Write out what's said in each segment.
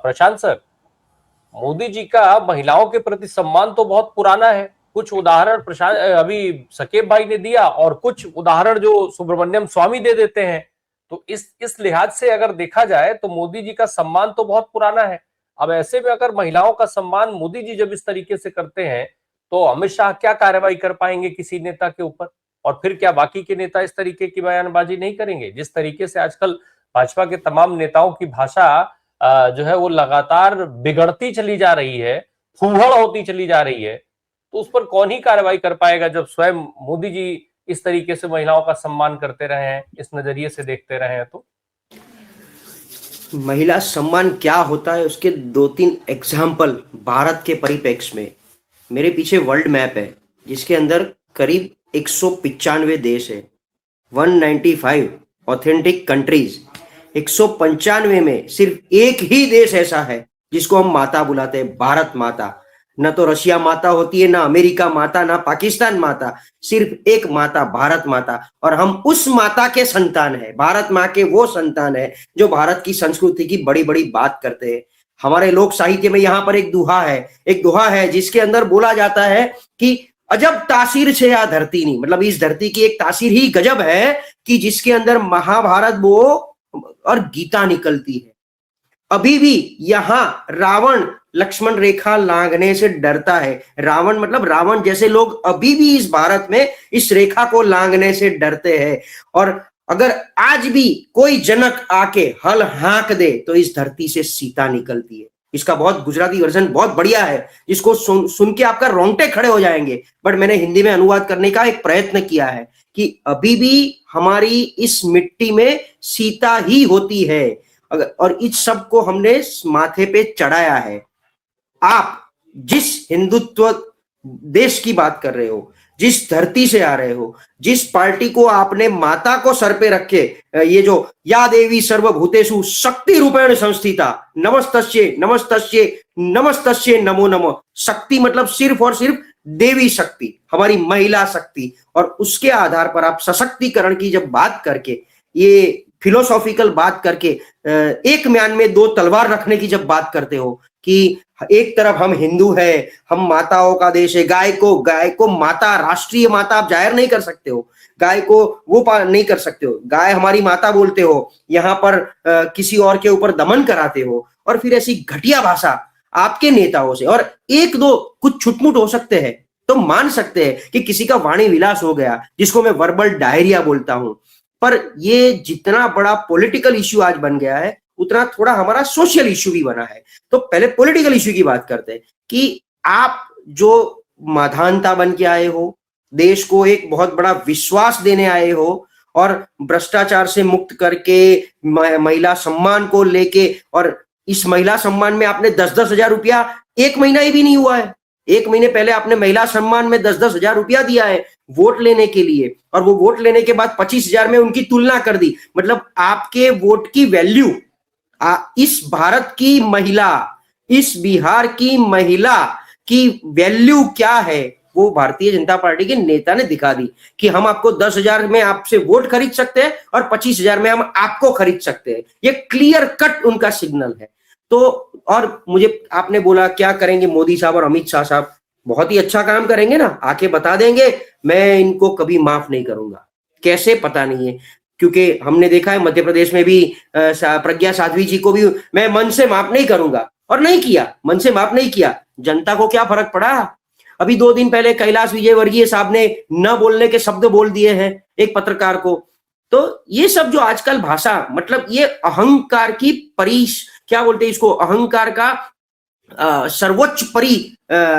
प्रशांत sir, Modi ji का महिलाओं के प्रति सम्मान तो बहुत पुराना है। कुछ उदाहरण प्रशांत अभी सकेब भाई ने दिया और कुछ उदाहरण जो सुब्रमण्यम स्वामी दे देते हैं। तो इस लिहाज से अगर देखा जाए तो मोदी जी का सम्मान तो बहुत पुराना है। अब ऐसे में अगर महिलाओं का सम्मान मोदी जी जब इस तरीके से करते हैं तो अमित शाह क्या कार्रवाई कर पाएंगे किसी नेता के ऊपर? और फिर क्या बाकी के नेता इस तरीके की बयानबाजी नहीं करेंगे? जिस तरीके से आजकल भाजपा के तमाम नेताओं की भाषा जो है वो लगातार बिगड़ती चली जा रही है, फूहड़ होती चली जा रही है, तो उस पर कौन ही कार्रवाई कर पाएगा जब स्वयं मोदी जी इस तरीके से महिलाओं का सम्मान करते रहे हैं, इस नजरिए से देखते रहे हैं? तो महिला सम्मान क्या होता है उसके दो तीन एग्जाम्पल भारत के परिप्रेक्ष्य में। मेरे पीछे वर्ल्ड मैप है जिसके अंदर करीब 195 देश है, 195 ऑथेंटिक कंट्रीज। 195 में सिर्फ एक ही देश ऐसा है जिसको हम माता बुलाते हैं, भारत माता। न तो रशिया माता होती है, ना अमेरिका माता, ना पाकिस्तान माता, सिर्फ एक माता, भारत माता। और हम उस माता के संतान है, भारत माँ के वो संतान है जो भारत की संस्कृति की बड़ी बड़ी बात करते हैं। हमारे लोक साहित्य में यहाँ पर एक दोहा है जिसके अंदर बोला जाता है कि अजब तासीर छे या धरती नहीं, मतलब इस धरती की एक तासीर ही गजब है कि जिसके अंदर महाभारत वो और गीता निकलती है। अभी भी यहाँ रावण लक्ष्मण रेखा लांघने से डरता है। रावण मतलब रावण जैसे लोग अभी भी इस भारत में इस रेखा को लांघने से डरते हैं। और अगर आज भी कोई जनक आके हल हाँक दे तो इस धरती से सीता निकलती है। इसका बहुत गुजराती वर्जन बहुत बढ़िया है जिसको सुन के आपका रोंगटे खड़े हो जाएंगे, बट मैंने हिंदी में अनुवाद करने का एक प्रयत्न किया है कि अभी भी हमारी इस मिट्टी में सीता ही होती है और इस सब को हमने माथे पे चढ़ाया है। आप जिस हिंदुत्व देश की बात कर रहे हो, जिस धरती से आ रहे हो, जिस पार्टी को आपने माता को सर पे रख के ये जो या देवी सर्वभूतेषु शक्ति रूपेण संस्थिता नमस्तस्ये नमस्तस्ये नमस्तस्ये नमो नमः। शक्ति मतलब सिर्फ और सिर्फ देवी शक्ति, हमारी महिला शक्ति। और उसके आधार पर आप सशक्तिकरण की जब बात करके, ये फिलोसॉफिकल बात करके, एक म्यान में दो तलवार रखने की जब बात करते हो कि एक तरफ हम हिंदू है, हम माताओं का देश है, गाय को माता, राष्ट्रीय माता आप जाहिर नहीं कर सकते हो, गाय को वो नहीं कर सकते हो, गाय हमारी माता बोलते हो, यहाँ पर किसी और के ऊपर दमन कराते हो, और फिर ऐसी घटिया भाषा आपके नेताओं से। और एक दो कुछ छुटमुट हो सकते हैं तो मान सकते हैं कि किसी का वाणी विलास हो गया जिसको मैं वर्बल डायरिया बोलता हूं, पर ये जितना बड़ा पॉलिटिकल इश्यू आज बन गया है उतना थोड़ा हमारा सोशल इश्यू भी बना है। तो पहले पॉलिटिकल इश्यू की बात करते हैं कि आप जो माधानता बन के आए हो, देश को एक बहुत बड़ा विश्वास देने आए हो, और भ्रष्टाचार से मुक्त करके महिला सम्मान को लेके, और इस महिला सम्मान में आपने 10-10 हजार रुपया, एक महीना ही भी नहीं हुआ है, 1 महीने पहले आपने महिला सम्मान में 10-10 हजार रुपया दिया है वोट लेने के लिए, और वो वोट लेने के बाद 25 हजार में उनकी तुलना कर दी। मतलब आपके वोट की वैल्यू इस भारत की महिला, इस बिहार की महिला की वैल्यू क्या है वो भारतीय जनता पार्टी के नेता ने दिखा दी कि हम आपको 10 हजार में आपसे वोट खरीद सकते हैं और 25 हजार में हम आपको खरीद सकते हैं। ये क्लियर कट उनका सिग्नल है। तो और मुझे आपने बोला क्या करेंगे मोदी साहब और अमित शाह साहब, बहुत ही अच्छा काम करेंगे ना, आके बता देंगे, मैं इनको कभी माफ नहीं करूंगा। कैसे पता नहीं है, क्योंकि हमने देखा है मध्य प्रदेश में भी प्रज्ञा साध्वी जी को भी मैं मन से माफ नहीं करूंगा, और नहीं किया, मन से माफ नहीं किया। जनता को क्या फर्क पड़ा? अभी 2 दिन पहले कैलाश विजयवर्गीय साहब ने न बोलने के शब्द बोल दिए हैं एक पत्रकार को। तो ये सब जो आजकल भाषा, मतलब ये अहंकार की क्या बोलते हैं इसको, अहंकार का सर्वोच्च परी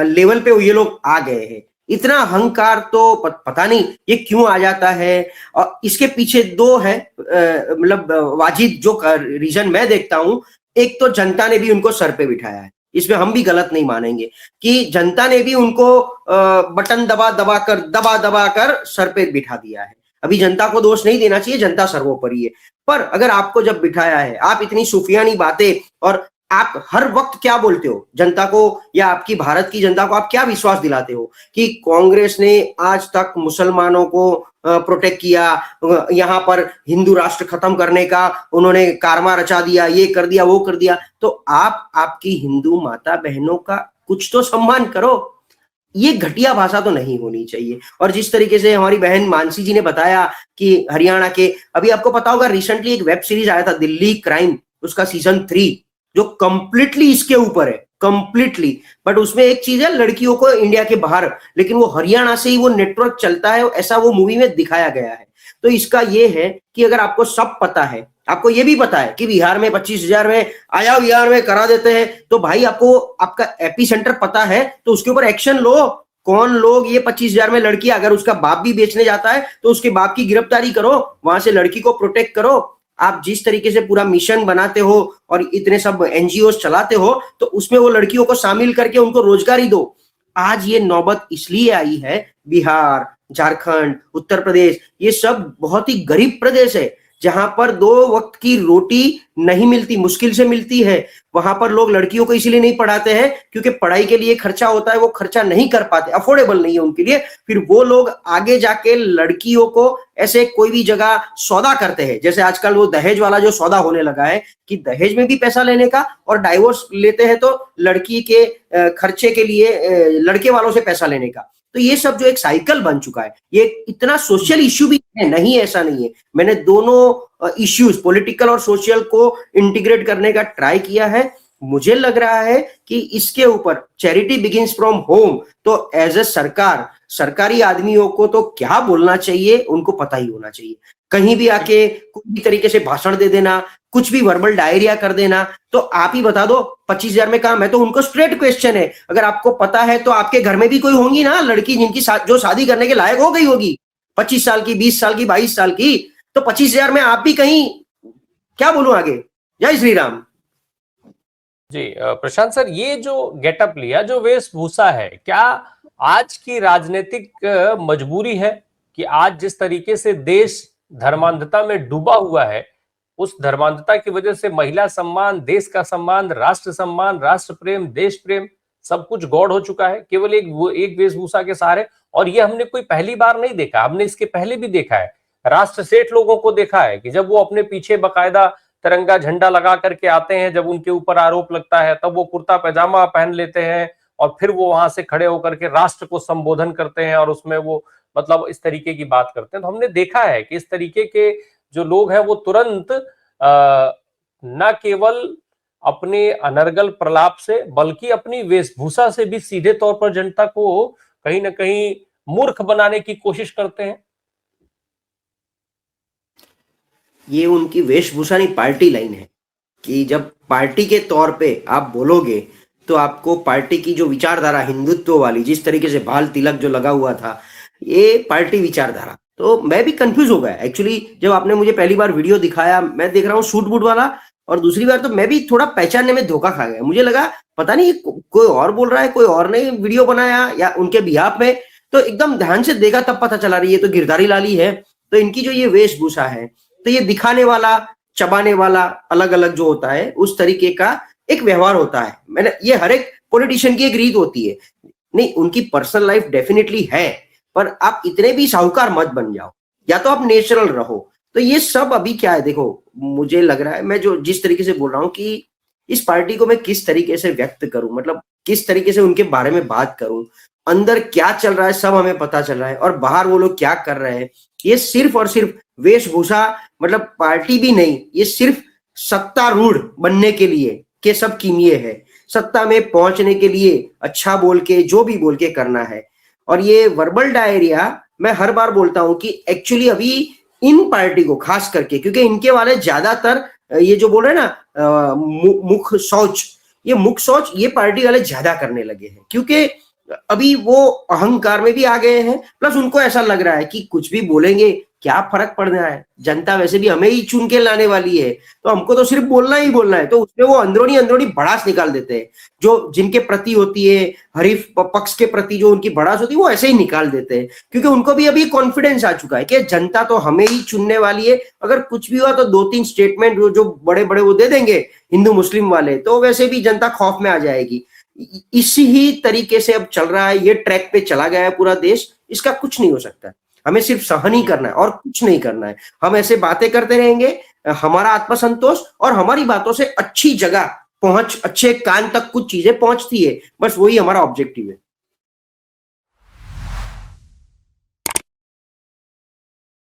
लेवल पे ये लोग आ गए हैं। इतना अहंकार तो पता नहीं ये क्यों आ जाता है। और इसके पीछे 2 है मतलब वाजिब जो रीजन मैं देखता हूं। एक तो जनता ने भी उनको सर पे बिठाया है, इसमें हम भी गलत नहीं मानेंगे कि जनता ने भी उनको बटन दबा दबा कर सर पे बिठा दिया है। अभी जनता को दोष नहीं देना चाहिए, जनता सर्वोपरि है। पर अगर आपको जब बिठाया है, आप इतनी सूफियानी बातें और आप हर वक्त क्या बोलते हो जनता को, या आपकी भारत की जनता को आप क्या विश्वास दिलाते हो कि कांग्रेस ने आज तक मुसलमानों को प्रोटेक्ट किया, यहाँ पर हिंदू राष्ट्र खत्म करने का उन्होंने कारवा रचा दिया, ये कर दिया वो कर दिया। तो आप आपकी हिंदू माता बहनों का कुछ तो सम्मान करो। ये घटिया भाषा तो नहीं होनी चाहिए। और जिस तरीके से हमारी बहन मानसी जी ने बताया कि हरियाणा के, अभी आपको पता होगा रिसेंटली एक वेब सीरीज आया था दिल्ली क्राइम, उसका सीजन 3 जो कंप्लीटली इसके ऊपर है, कंप्लीटली। बट उसमें एक चीज है, लड़कियों को इंडिया के बाहर, लेकिन वो हरियाणा से ही वो नेटवर्क चलता है, ऐसा वो मूवी में दिखाया गया है। तो इसका ये है कि अगर आपको सब पता है, आपको ये भी पता है कि बिहार में 25,000 में आया, बिहार में करा देते हैं, तो भाई आपको आपका एपी सेंटर पता है तो उसके ऊपर एक्शन लो। कौन लोग ये 25,000 में लड़की, अगर उसका बाप भी बेचने जाता है तो उसके बाप की गिरफ्तारी करो, वहां से लड़की को प्रोटेक्ट करो। आप जिस तरीके से पूरा मिशन बनाते हो और इतने सब एनजीओ चलाते हो, तो उसमें वो लड़कियों को शामिल करके उनको रोजगारी दो। आज ये नौबत इसलिए आई है, बिहार, झारखंड, उत्तर प्रदेश, ये सब बहुत ही गरीब प्रदेश है जहां पर 2 वक्त की रोटी नहीं मिलती, मुश्किल से मिलती है। वहां पर लोग लड़कियों को इसीलिए नहीं पढ़ाते हैं क्योंकि पढ़ाई के लिए खर्चा होता है, वो खर्चा नहीं कर पाते, अफोर्डेबल नहीं है उनके लिए। फिर वो लोग आगे जाके लड़कियों को ऐसे कोई भी जगह सौदा करते हैं, जैसे आजकल वो दहेज वाला जो सौदा होने लगा है कि दहेज में भी पैसा लेने का, और डाइवोर्स लेते हैं तो लड़की के खर्चे के लिए लड़के वालों से पैसा लेने का। तो ये सब जो एक साइकिल बन चुका है, ये इतना सोशल इश्यू भी है, नहीं ऐसा नहीं है। मैंने दोनों इश्यूज पॉलिटिकल और सोशल को इंटीग्रेट करने का ट्राई किया है। मुझे लग रहा है कि इसके ऊपर चैरिटी बिगिंस फ्रॉम होम, तो एज ए सरकार, सरकारी आदमियों को तो क्या बोलना चाहिए उनको पता ही होना चाहिए। कहीं भी आके कोई भी तरीके से भाषण दे देना, कुछ भी वर्बल डायरिया कर देना, तो आप ही बता दो 25,000 में काम है। तो उनको स्ट्रेट क्वेश्चन है, अगर आपको पता है तो आपके घर में भी कोई होंगी ना लड़की जिनकी जो शादी करने के लायक हो गई होगी, 25 साल की, 20 साल की, 22 साल की, तो 25,000 में आप भी कहीं, क्या बोलूं आगे। जय श्री राम जी। प्रशांत सर, ये जो गेटअप लिया, जो वेशभूषा है, क्या आज की राजनीतिक मजबूरी है कि आज जिस तरीके से देश धर्मांधता में डूबा हुआ है, उस धर्मांधता की वजह से महिला सम्मान, देश का सम्मान, राष्ट्र सम्मान, राष्ट्र प्रेम, देश प्रेम, सब कुछ गौड़ हो चुका है केवल एक वेशभूषा के सहारे। और ये हमने कोई पहली बार नहीं देखा, हमने इसके पहले भी देखा है। राष्ट्र सेठ लोगों को देखा है कि जब वो अपने पीछे बकायदा तिरंगा झंडा लगा करके आते हैं, जब उनके ऊपर आरोप लगता है तब वो कुर्ता पैजामा पहन लेते हैं और फिर वो वहां से खड़े होकर के राष्ट्र को संबोधन करते हैं और उसमें वो मतलब इस तरीके की बात करते हैं। तो हमने देखा है कि इस तरीके के जो लोग हैं वो तुरंत न केवल अपने अनर्गल प्रलाप से बल्कि अपनी वेशभूषा से भी सीधे तौर पर जनता को कहीं ना कहीं मूर्ख बनाने की कोशिश करते हैं। ये उनकी वेशभूषा नहीं, पार्टी लाइन है कि जब पार्टी के तौर पे आप बोलोगे तो आपको पार्टी की जो विचारधारा हिंदुत्व वाली, जिस तरीके से बाल तिलक जो लगा हुआ था, ये पार्टी विचारधारा, तो मैं भी कंफ्यूज हो गया एक्चुअली। जब आपने मुझे पहली बार वीडियो दिखाया, मैं देख रहा हूँ सूट बूट वाला, और दूसरी बार तो मैं भी थोड़ा पहचानने में धोखा खा गया। मुझे लगा पता नहीं कोई और बोल रहा है, कोई और ने वीडियो बनाया या उनके बिहाफ में, तो एकदम ध्यान से देखा तब पता चला रही है तो गिरधारी लाली है। तो इनकी जो ये वेशभूषा है, तो ये दिखाने वाला, चबाने वाला, अलग अलग जो होता है उस तरीके का एक व्यवहार होता है। मैंने ये हर एक पॉलिटिशियन की एक रीत होती है, नहीं उनकी पर्सनल लाइफ डेफिनेटली है, पर आप इतने भी साहूकार मत बन जाओ, या तो आप नेचुरल रहो। तो ये सब अभी क्या है, देखो मुझे लग रहा है, मैं जो जिस तरीके से बोल रहा हूँ कि इस पार्टी को मैं किस तरीके से व्यक्त करूं, मतलब किस तरीके से उनके बारे में बात करूं, अंदर क्या चल रहा है सब हमें पता चल रहा है, और बाहर वो लोग क्या कर रहे हैं। ये सिर्फ और सिर्फ वेशभूषा, मतलब पार्टी भी नहीं, ये सिर्फ सत्तारूढ़ बनने के लिए के सब कीमिए है, सत्ता में पहुंचने के लिए अच्छा बोल के, जो भी बोल के करना है। और ये वर्बल डायरिया, मैं हर बार बोलता हूं कि एक्चुअली अभी इन पार्टी को खास करके, क्योंकि इनके वाले ज्यादातर ये जो बोल रहे हैं ना मुख शौच, ये मुख शौच ये पार्टी वाले ज्यादा करने लगे हैं, क्योंकि अभी वो अहंकार में भी आ गए हैं, प्लस उनको ऐसा लग रहा है कि कुछ भी बोलेंगे क्या फर्क पड़ना है, जनता वैसे भी हमें ही चुन के लाने वाली है, तो हमको तो सिर्फ बोलना ही बोलना है। तो उसमें वो अंदरूनी अंदरूनी भड़ास निकाल देते हैं, जो जिनके प्रति होती है, हरीफ पक्ष के प्रति जो उनकी भड़ास होती है, वो ऐसे ही निकाल देते हैं, क्योंकि उनको भी अभी कॉन्फिडेंस आ चुका है कि जनता तो हमें ही चुनने वाली है। अगर कुछ भी हुआ तो 2-3 स्टेटमेंट जो बड़े बड़े वो दे देंगे हिंदू मुस्लिम वाले, तो वैसे भी जनता खौफ में आ जाएगी। इसी ही तरीके से अब चल रहा है, ये ट्रैक पे चला गया है पूरा देश। इसका कुछ नहीं हो सकता है, हमें सिर्फ सहन ही करना है और कुछ नहीं करना है। हम ऐसे बातें करते रहेंगे, हमारा आत्मसंतोष और हमारी बातों से अच्छी जगह पहुंच, अच्छे कान तक कुछ चीजें पहुंचती है, बस वही हमारा ऑब्जेक्टिव है।